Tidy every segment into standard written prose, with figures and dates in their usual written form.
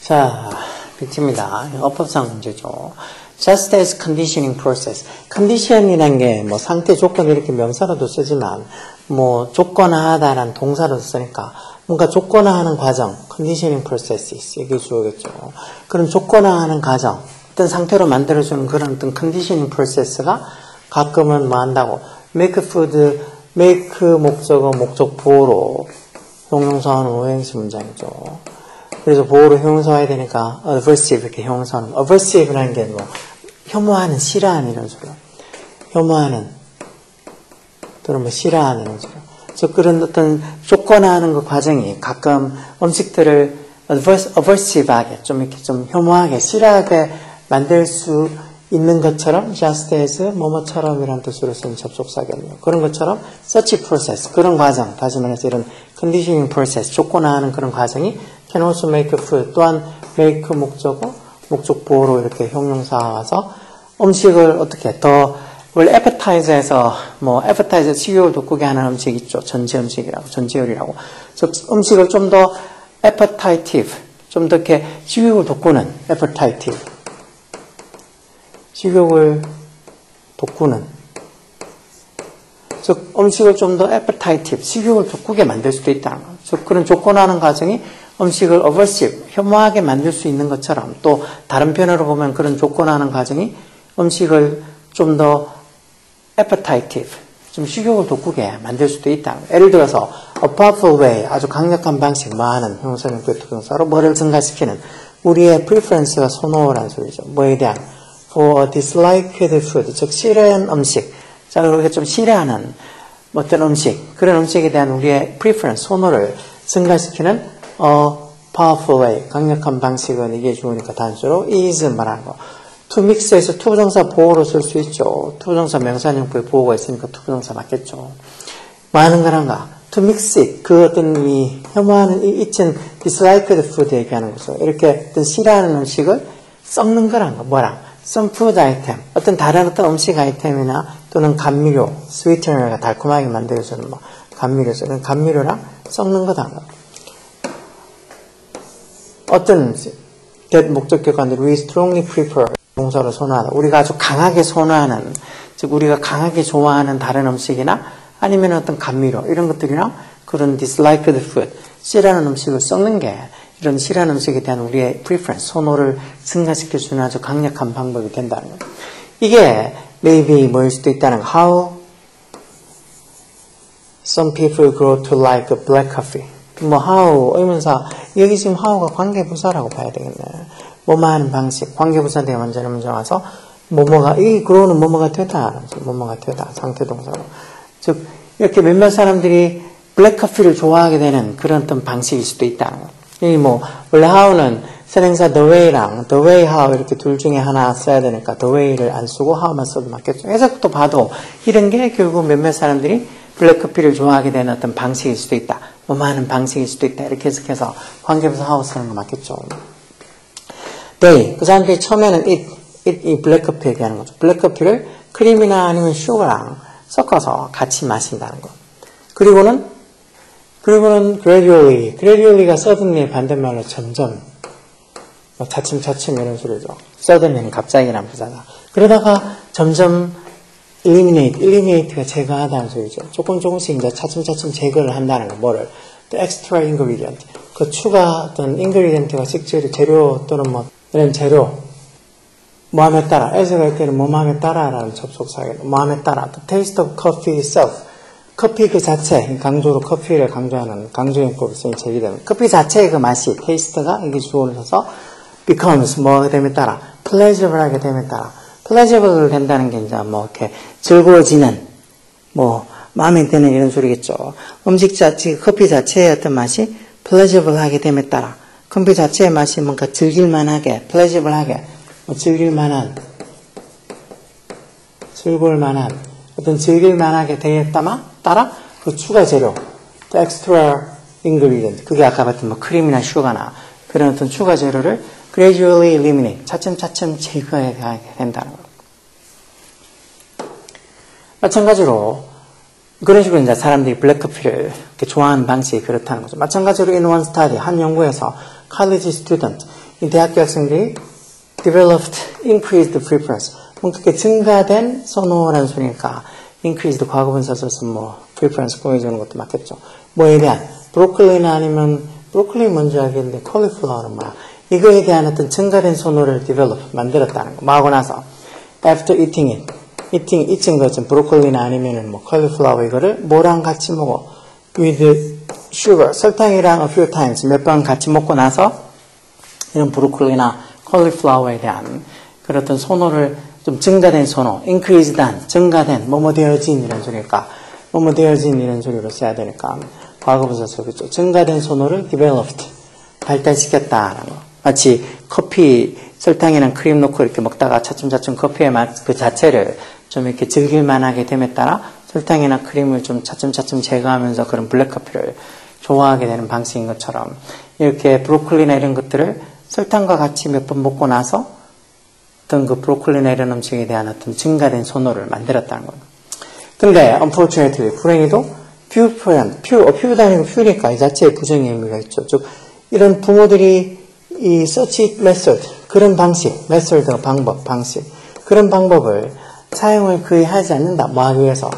자, 빅트입니다. 어법상 문제죠. Just as conditioning process. condition이라는 게 뭐 상태, 조건 이렇게 명사로도 쓰지만 뭐 조건화하다라는 동사로도 쓰니까 뭔가 조건화하는 과정, conditioning processes 이게 주어겠죠. 그런 조건화하는 과정, 어떤 상태로 만들어주는 그런 어떤 conditioning process가 가끔은 뭐 한다고 make food, make 목적어, 목적 보호로 형용사하는 오행시 문장이죠. 그래서 보호로 형용사해야 되니까 aversive 이렇게 형용사하는 aversive라는 게 뭐 혐오하는, 싫어하는 이런 소리요. 혐오하는 또는 뭐 싫어하는 이런 소리요. 즉 그런 어떤 조건화하는 그 과정이 가끔 음식들을 aversive하게 좀 이렇게 좀 혐오하게 싫어하게 만들 수 있는 것처럼 just as 뭐뭐처럼이라는 뜻으로 쓰는 접속사겠네요. 그런 것처럼 such process 그런 과정, 다시 말해서 이런 conditioning process 조건화하는 그런 과정이 can also make food 또한 make 목적어 목적 보호로 이렇게 형용사 와서 음식을 어떻게 더 원래 appetizer에서 뭐 appetizer 식욕을 돋구게 하는 음식 있죠. 전제 음식이라고 전제 요리라고. 즉 음식을 좀 더 appetitive 좀 더 이렇게 식욕을 돋구는 appetitive 식욕을 돋구는 즉 음식을 좀 더 appetitive 식욕을 돋구게 만들 수도 있다는 거죠. 즉 그런 조건화하는 과정이 음식을 aversive 혐오하게 만들 수 있는 것처럼 또 다른 편으로 보면 그런 조건화하는 과정이 음식을 좀 더 appetitive 좀 식욕을 돋구게 만들 수도 있다는 거예요. 예를 들어서 a powerful way 아주 강력한 방식 뭐하는 형용사는 부동사로 뭐를 증가시키는 우리의 preference가 선호라는 소리죠. 뭐에 대한 for a disliked food 즉 싫어하는 음식 자 우리가 좀 싫어하는 어떤 음식 그런 음식에 대한 우리의 preference 선호를 증가시키는 powerful way 강력한 방식은 이게 좋으니까 단수로 is 말하는 거 to mix에서 투부정사 보호로 쓸 수 있죠. 투부정사 명사형부에 보호가 있으니까 투부정사 맞겠죠. 뭐 하는 거란가 to mix it 그 어떤 이 혐오하는 이ችን disliked food 얘기하는 거죠. 이렇게 어떤 싫어하는 음식을 썩는 거란가 뭐랑 some food item 어떤 다른 어떤 음식 아이템이나 또는 감미료 sweetener가 달콤하게 만들어주는 뭐 감미료죠. 그런 감미료랑 썩는 거다. 어떤 목적격관들 we strongly prefer 동사로 선호하다. 우리가 아주 강하게 선호하는 즉 우리가 강하게 좋아하는 다른 음식이나 아니면 어떤 감미료 이런 것들이랑 그런 disliked food 싫어하는 음식을 썩는 게 이런 싫어하는 음식에 대한 우리의 preference 선호를 증가시킬 수 있는 아주 강력한 방법이 된다는 거예요. 이게 maybe 뭐일 수도 있다는 거. How some people grow to like black coffee. 뭐 how 의문사 여기 지금 how가 관계부사라고 봐야 되겠네. 뭐뭐 하는 방식 관계부사 대해 먼저 와서 뭐뭐가 이 grow는 뭐뭐가 되다 뭐뭐가 되다 상태동사로 즉 이렇게 몇몇 사람들이 블랙 커피를 좋아하게 되는 그런 어떤 방식일 수도 있다는 거예요. 이 뭐 원래 how는 선행사 the way랑 the way how 이렇게 둘 중에 하나 써야 되니까 the way를 안 쓰고 how만 써도 맞겠죠. 해석도 봐도 이런 게 결국 몇몇 사람들이 블랙커피를 좋아하게 되는 어떤 방식일 수도 있다. 뭐 많은 방식일 수도 있다. 이렇게 해석해서 관계부사 하우 쓰는 거 맞겠죠. They, 그 사람들이 처음에는 이 블랙커피 얘기하는 거죠. 블랙커피를 크림이나 아니면 슈거랑 섞어서 같이 마신다는 거. 그리고는 gradually가 suddenly의 반대말로 점점, 차츰 이런 소리죠. suddenly는 갑자기란 부사다. 그러다가 점점 eliminate가 제거하다는 소리죠. 조금씩 이제 차츰 제거를 한다는 거. 뭐를? The extra ingredient. 그 추가 어떤 ingredient가 재료 또는 뭐 이런 재료. 뭐함에 따라. 에서가 할 때는 뭐함에 따라라는 접속사겠네. 뭐함에 따라. The taste of coffee itself. 커피 그 자체. 강조로 커피를 강조하는 강조형법을 쓰니 제기되는. 커피 자체의 그 맛이, taste가 이게 주어를 써서 becomes 뭐가 됨에 따라. pleasurable하게 됨에 따라. pleasurable 된다는 게 이제 뭐 이렇게 즐거워지는 뭐 마음에 드는 이런 소리겠죠. 음식 자체, 커피 자체의 어떤 맛이 pleasurable하게 됨에 따라 커피 자체의 맛이 뭔가 즐길만하게, pleasurable하게, 뭐 즐길만한 어떤 즐길만하게 됨에 따라 그 추가 재료, the extra ingredient, 그게 아까 봤던 뭐 크림이나 슈가나 그런 어떤 추가 재료를 gradually eliminate, 차츰 제거하게 된다는 거. 마찬가지로 그런 식으로 이제 사람들이 블랙커피를 이렇게 좋아하는 방식이 그렇다는 거죠. 마찬가지로 in one study, 한 연구에서 college student, 이 대학교 학생들이 developed increased preference, 뭔가 그렇게 증가된 선호라는 소리니까 increased 과거분사 써서 뭐 preference 보여주는 것도 맞겠죠. 뭐에 대한 브로콜리나 아니면 브로콜리 먼저 하겠는데 콜리플라워는 뭐야? 이거에 대한 어떤 증가된 선호를 develop 만들었다는 거. 뭐 하고 나서 after eating it, eating 것은 브로콜리나 아니면은 뭐 콜리플라워 이거를 뭐랑 같이 먹어? with sugar, 설탕이랑 a few times 몇 번 같이 먹고 나서 이런 브로콜리나 콜리플라워에 대한 그런 어떤 선호를 좀 증가된 선호, increased한, 증가된, 뭐뭐 되어진 이런 소리니까, 뭐뭐 되어진 이런 소리로 써야 되니까, 과거분사 쓰겠죠. 증가된 선호를 developed, 발달시켰다라는 거. 마치 커피, 설탕이랑 크림 넣고 이렇게 먹다가 차츰차츰 커피의 맛 그 자체를 좀 이렇게 즐길만하게 됨에 따라 설탕이나 크림을 좀 차츰차츰 제거하면서 그런 블랙커피를 좋아하게 되는 방식인 것처럼 이렇게 브로콜리나 이런 것들을 설탕과 같이 몇 번 먹고 나서 어떤 그 브로콜리나 이런 음식에 대한 어떤 증가된 선호를 만들었다는 거예요. 근데 unfortunately 불행히도 few보다 아니고 few니까 이 자체에 부정의 의미가 있죠. 즉 이런 부모들이 이 search method 그런 방식, method가 방식 그런 방법을 사용을 거의 하지 않는다. 뭐 하기 위해서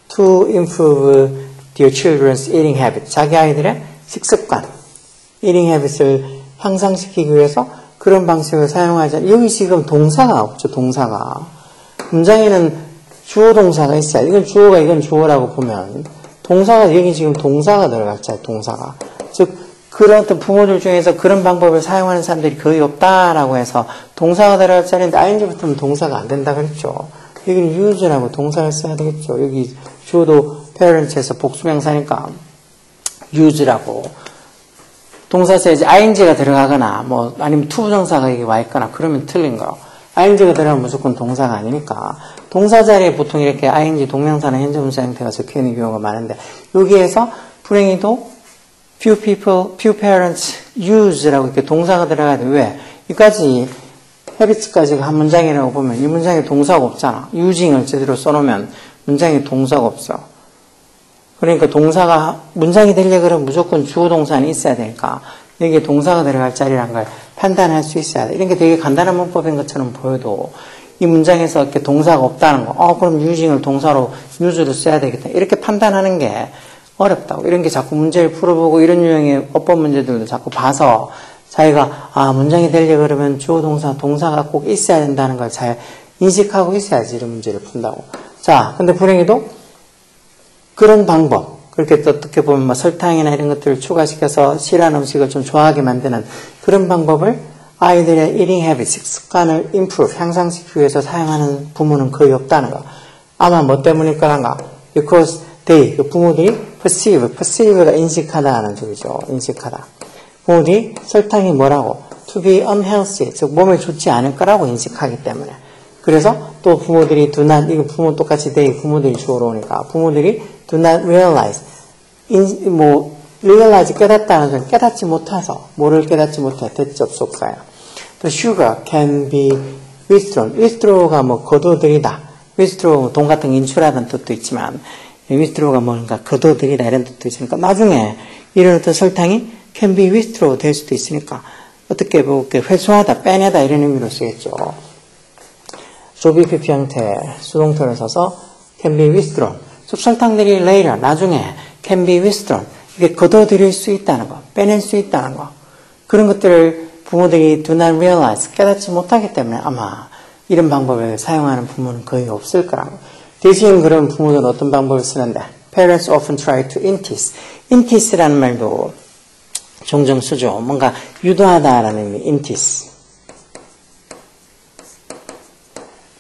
to improve their children's eating habit 자기 아이들의 식습관 eating habit을 향상시키기 위해서 그런 방식을 사용하지 않 여기 지금 동사가 없죠. 동사가 문장에는 주어 동사가 있어요. 이건 주어가 이건 주어라고 보면 동사가 여기 지금 동사가 들어갔죠. 동사가 즉 그런 어떤 부모들 중에서 그런 방법을 사용하는 사람들이 거의 없다라고 해서 동사가 들어갈 자리인데 ing 붙으면 동사가 안 된다 그랬죠. 여기는 use라고 동사를 써야 되겠죠. 여기 주어도 parents에서 복수명사니까 use라고 동사 써야지 ing가 들어가거나 뭐 아니면 투부정사가 여기 와 있거나 그러면 틀린 거예요. ing가 들어가면 무조건 동사가 아니니까 동사 자리에 보통 이렇게 ing 동명사나 현재분사 형태가 적혀 있는 경우가 많은데 여기에서 불행히도 few people, few parents use라고 이렇게 동사가 들어가야 돼. 왜? 여기까지 habits까지가 한 문장이라고 보면 이 문장에 동사가 없잖아. using을 제대로 써놓으면 문장에 동사가 없어. 그러니까 동사가 문장이 되려고 그러면 무조건 주어 동사는 있어야 되니까 여기에 동사가 들어갈 자리란 걸 판단할 수 있어야 돼. 이런 게 되게 간단한 문법인 것처럼 보여도 이 문장에서 이렇게 동사가 없다는 거. 그럼 using을 동사로 use로 써야 되겠다. 이렇게 판단하는 게 어렵다고. 이런 게 자꾸 문제를 풀어보고 이런 유형의 어법 문제들도 자꾸 봐서 자기가 문장이 되려고 그러면 주어 동사, 동사가 꼭 있어야 된다는 걸 잘 인식하고 있어야지 이런 문제를 푼다고. 자, 근데 불행히도 그런 방법, 그렇게 또 어떻게 보면 뭐 설탕이나 이런 것들을 추가시켜서 싫어하는 음식을 좀 좋아하게 만드는 그런 방법을 아이들의 eating habit, 식습관을 improve, 향상시키기 위해서 사용하는 부모는 거의 없다는 거. 아마 뭐 때문일까란가? Because they, 그 부모들이 perceive가 인식하다는 소리죠. 인식하다. 부모들이 설탕이 뭐라고? To be unhealthy, 즉 몸에 좋지 않을 거라고 인식하기 때문에. 그래서 또 부모들이 do not, 이거 부모 똑같이 they, 부모들이 주어로 오니까 부모들이 do not realize, realize 깨닫다는 소리는 깨닫지 못해서, 뭐를 깨닫지 못해, 대접속사예요. 또 sugar can be withdrawn, withdraw가 뭐 거둬들이다. withdraw, 돈 같은 거 인출하다는 뜻도 있지만 withdraw가 뭔가 거둬들이다 이런 뜻도 있으니까 나중에 이런 어떤 설탕이 can be withdraw 될 수도 있으니까 어떻게 보면 회수하다, 빼내다 이런 의미로 쓰겠죠. 조비피피 형태 수동태를 써서 can be withdrawn. 즉 설탕들이 later, 나중에 can be withdrawn. 이게 거둬들일 수 있다는 거, 빼낼 수 있다는 거. 그런 것들을 부모들이 do not realize, 깨닫지 못하기 때문에 아마 이런 방법을 사용하는 부모는 거의 없을 거라고. 대신 그런 부모들은 어떤 방법을 쓰는데 parents often try to entice. entice라는 말도 종종 쓰죠. 뭔가 유도하다라는 의미, entice.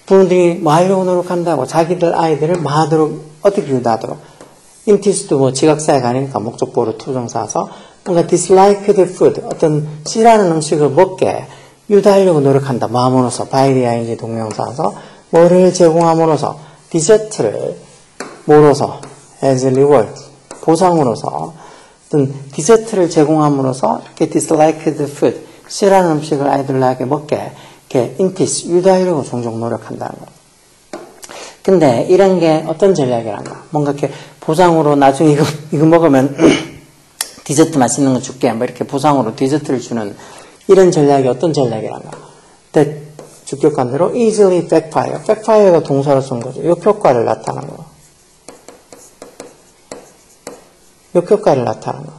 부모들이 뭐 하려고 노력한다고 자기들 아이들을 뭐 하도록 어떻게 유도하도록. entice도 뭐 지각사회가 아니니까 목적보로 투정사서 뭔가 disliked food, 어떤 싫어하는 음식을 먹게 유도하려고 노력한다. 마음으로서 by the ing 동명사서 뭐를 제공함으로써 디저트를 뭐로서 as a reward, 보상으로서 어떤 디저트를 제공함으로써 이렇게 disliked food, 싫어하는 음식을 아이들에게 먹게 이렇게 entice, 유도하려고 종종 노력한다는 거. 근데 이런 게 어떤 전략이란가? 뭔가 이렇게 보상으로 나중에 이거 먹으면 디저트 맛있는 거 줄게. 뭐 이렇게 보상으로 디저트를 주는 이런 전략이 어떤 전략이란가? 근데 주격관대로 easily backfire. backfire가 동사로 쓴 거죠. 역효과를 나타내는 거. 역효과를 나타내는 거.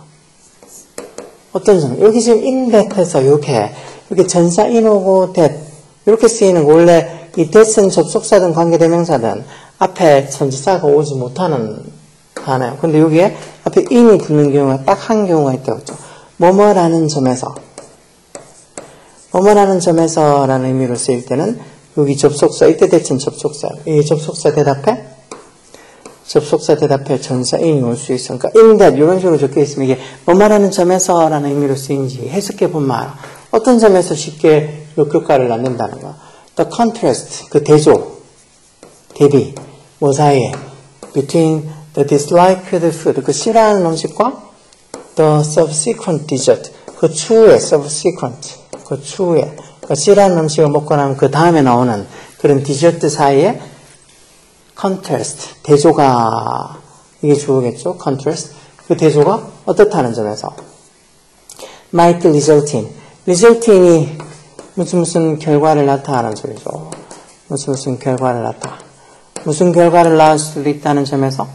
어떤 전략? 여기 지금 in that에서 이렇게 전사 in 오고 that 이렇게 쓰이는 거 원래 이 that은 접속사든 관계대명사든 앞에 전치사가 오지 못하는 단어예요. 근데 여기에 앞에 in이 붙는 경우가 딱 한 경우가 있다고 했죠. 뭐뭐라는 점에서 뭐뭐라는 점에서라는 의미로 쓰일 때는 여기 접속사, 이때 that은 접속사. 이 접속사 대답해 전사 in이 올 수 있어. 그러니까 in that 이런 식으로 적혀 있으면 이게 뭐뭐라는 점에서라는 의미로 쓰인지 해석해 보면 알아. 어떤 점에서 쉽게 역효과를 낳는다는 거야. The contrast, 그 대비, 뭐 사이에 between the disliked food, 그 싫어하는 음식과 the subsequent dessert, 그 추후에 subsequent, 그 추후에 그 싫어하는 음식을 먹고 나면 그 다음에 나오는 그런 디저트 사이에 contrast, 대조가 이게 주어겠죠? contrast, 그 대조가 어떻다는 점에서 might result in이 무슨 결과를 나타내는 소리죠. 무슨 결과를 무슨 결과를 낳을 수도 있다는 점에서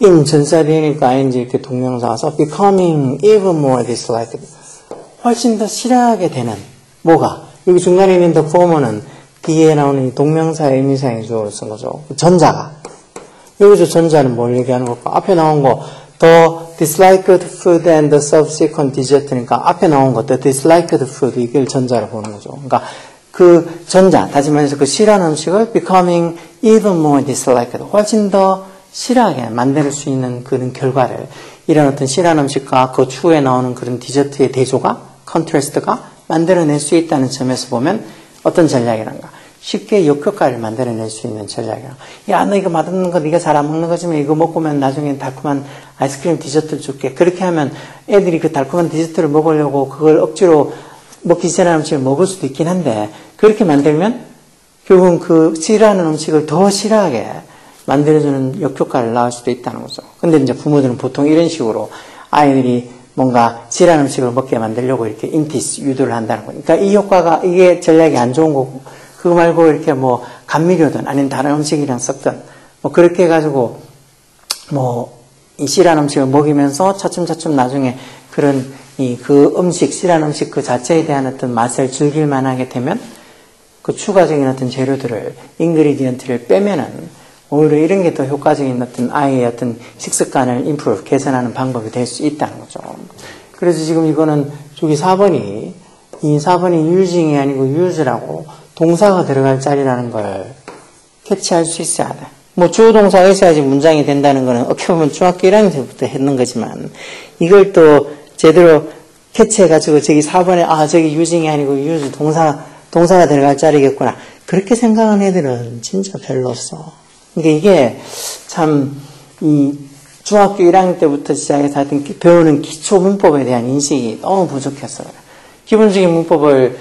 in 전사되니까 ing 이렇게 동명사 와서 becoming even more disliked. 훨씬 더 싫어하게 되는 뭐가 여기 중간에 있는 the former는 뒤에 나오는 이 동명사의 의미상의 주어를 쓴 거죠. 전자가 여기서 전자는 뭘 얘기하는 걸까? 앞에 나온 거 the disliked food and the subsequent dessert니까 앞에 나온 것 the disliked food 이걸 전자로 보는 거죠. 그러니까 그 전자 다시 말해서 그 싫어하는 음식을 becoming even more disliked 훨씬 더 싫어하게 만들 수 있는 그런 결과를 이런 어떤 싫어하는 음식과 그 추후에 나오는 그런 디저트의 대조가 컨트라스트가 만들어낼 수 있다는 점에서 보면 어떤 전략이란가? 쉽게 역효과를 만들어낼 수 있는 전략이야. 야, 너 이거 맛없는 거 네가 잘 안 먹는 거지만 이거 먹고면 나중에 달콤한 아이스크림 디저트를 줄게. 그렇게 하면 애들이 그 달콤한 디저트를 먹으려고 그걸 억지로 먹기 싫어하는 음식을 먹을 수도 있긴 한데 그렇게 만들면 결국은 그 싫어하는 음식을 더 싫어하게 만들어주는 역효과를 낳을 수도 있다는 거죠. 근데 이제 부모들은 보통 이런 식으로 아이들이 뭔가 싫어하는 음식을 먹게 만들려고 이렇게 인티스 유도를 한다는 거니까 그러니까 이 효과가 이게 전략이 안 좋은 거고 그거 말고 이렇게 뭐 감미료든 아니면 다른 음식이랑 섞든 뭐 그렇게 해가지고 뭐 이 싫어하는 음식을 먹이면서 차츰차츰 나중에 그런 그 음식 싫어하는 음식 그 자체에 대한 어떤 맛을 즐길 만하게 되면 그 추가적인 어떤 재료들을 인그리디언트를 빼면은 오히려 이런 게 더 효과적인 어떤 아이의 어떤 식습관을 improve 개선하는 방법이 될 수 있다는 거죠. 그래서 지금 이거는 저기 4번이 이 4번이 using이 아니고 use라고 동사가 들어갈 자리라는 걸 캐치할 수 있어야 돼. 뭐 주어 동사가 있어야지 문장이 된다는 거는 어떻게 보면 중학교 1학년 때부터 했는 거지만 이걸 또 제대로 캐치해가지고 저기 4번에 저기 using이 아니고 use 동사가 들어갈 자리겠구나. 그렇게 생각하는 애들은 진짜 별로 없어. 그러니까 이게 참 이 중학교 1학년 때부터 시작해서 하여튼 배우는 기초 문법에 대한 인식이 너무 부족했어요. 기본적인 문법을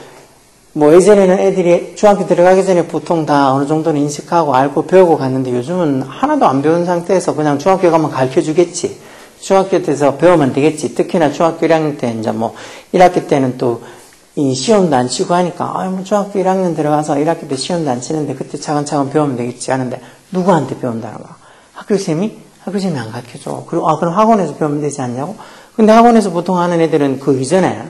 뭐 예전에는 애들이 중학교 들어가기 전에 보통 다 어느 정도는 인식하고 알고 배우고 갔는데 요즘은 하나도 안 배운 상태에서 그냥 중학교 가면 가르쳐 주겠지. 중학교 때서 배우면 되겠지. 특히나 중학교 1학년 때 이제 뭐 1학기 때는 또 이 시험도 안 치고 하니까 뭐 중학교 1학년 들어가서 1학기 때 시험도 안 치는데 그때 차근차근 배우면 되겠지 하는데 누구한테 배운다는 거야? 학교쌤이 안 가르쳐줘. 그리고 그럼 학원에서 배우면 되지 않냐고? 근데 학원에서 보통 하는 애들은 그 이전에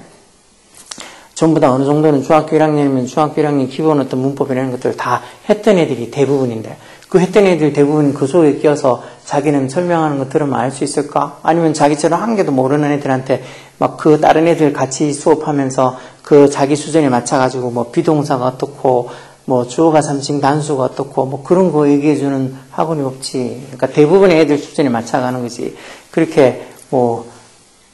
전부 다 어느 정도는 중학교 1학년이면 중학교 1학년 기본 어떤 문법이라는 것들을 다 했던 애들이 대부분인데 그 했던 애들 대부분 그 속에 끼어서 자기는 설명하는 거 들으면 알 수 있을까? 아니면 자기처럼 한 개도 모르는 애들한테 막 그 다른 애들 같이 수업하면서 그 자기 수준에 맞춰가지고 뭐 비동사가 어떻고 뭐 주어가 3층 단수가 어떻고 뭐 그런 거 얘기해주는 학원이 없지. 그러니까 대부분의 애들 수준에 맞춰가는 거지. 그렇게 뭐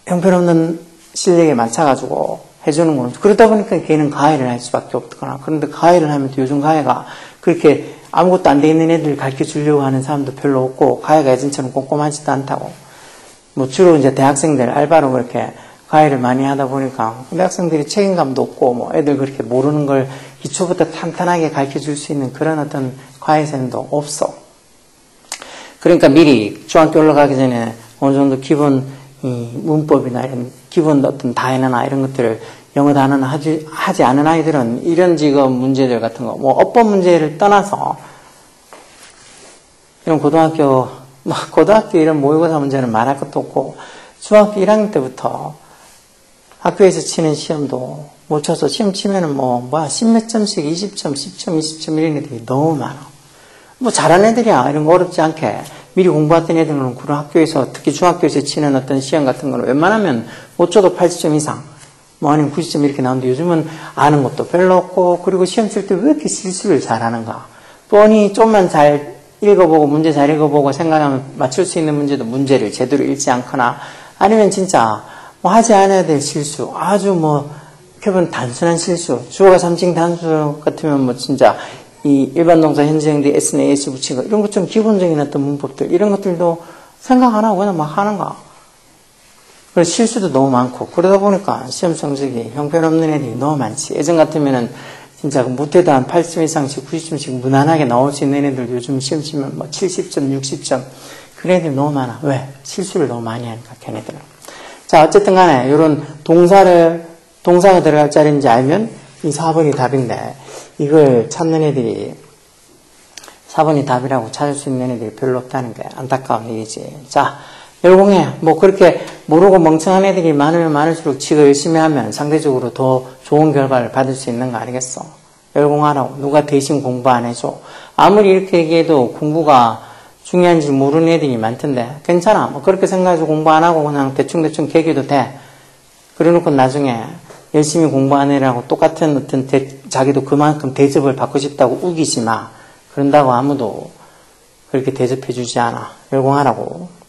형편없는 실력에 맞춰가지고 해주는 거는 그러다 보니까 걔는 가해를 할 수밖에 없거나 그런데 가해를 하면 또 요즘 가해가 그렇게 아무것도 안 돼 있는 애들 가르쳐 주려고 하는 사람도 별로 없고 가해가 예전처럼 꼼꼼하지도 않다고 뭐 주로 이제 대학생들 알바로 그렇게 가해를 많이 하다 보니까 대학생들이 책임감도 없고 뭐 애들 그렇게 모르는 걸 기초부터 탄탄하게 가르쳐 줄 수 있는 그런 어떤 과외생도 없어. 그러니까 미리 중학교 올라가기 전에 어느 정도 기본 문법이나 이런 기본 어떤 다해나 이런 것들을 영어 단어는 하지 않은 아이들은 이런 지금 문제들 같은 거, 뭐 어법 문제를 떠나서 이런 고등학교 이런 모의고사 문제는 말할 것도 없고 중학교 1학년 때부터 학교에서 치는 시험도 못 쳐서 시험 치면은 10몇 점씩 20점, 10점, 20점 이런 애들이 너무 많아. 뭐 잘하는 애들이야. 이런 거 어렵지 않게. 미리 공부했던 애들은 그런 학교에서 특히 중학교에서 치는 어떤 시험 같은 거는 웬만하면 못 쳐도 80점 이상 뭐 아니면 90점 이렇게 나오는데 요즘은 아는 것도 별로 없고 그리고 시험 칠 때 왜 이렇게 실수를 잘하는가. 뻔히 좀만 잘 읽어보고 문제 잘 읽어보고 생각하면 맞출 수 있는 문제도 문제를 제대로 읽지 않거나 아니면 진짜 뭐 하지 않아야 될 실수 아주 뭐 표본 단순한 실수 주어가 3층 단수 같으면 뭐 진짜 이 일반 동사 현재형들 S나 AS 붙인 거 이런 것 좀 기본적인 어떤 문법들 이런 것들도 생각 안 하고 그냥 막 하는 거. 그래서 실수도 너무 많고 그러다 보니까 시험 성적이 형편없는 애들이 너무 많지. 예전 같으면은 진짜 못해도 한 80점 이상씩 90점씩 무난하게 나올 수 있는 애들 요즘 시험 치면 뭐 70점 60점 그런 애들이 너무 많아. 왜? 실수를 너무 많이 하니까 걔네들은. 자 어쨌든 간에 이런 동사가 들어갈 자리인지 알면 이 4번이 답인데 이걸 찾는 애들이 4번이 답이라고 찾을 수 있는 애들이 별로 없다는 게 안타까운 일이지. 자, 열공해. 뭐 그렇게 모르고 멍청한 애들이 많으면 많을수록 지가 열심히 하면 상대적으로 더 좋은 결과를 받을 수 있는 거 아니겠어? 열공하라고. 누가 대신 공부 안 해줘. 아무리 이렇게 얘기해도 공부가 중요한지 모르는 애들이 많던데 괜찮아. 뭐 그렇게 생각해서 공부 안 하고 그냥 대충 계기도 돼. 그래놓고 나중에 열심히 공부하는 애라고 똑같은 어떤 자기도 그만큼 대접을 받고 싶다고 우기지 마. 그런다고 아무도 그렇게 대접해 주지 않아. 열공하라고.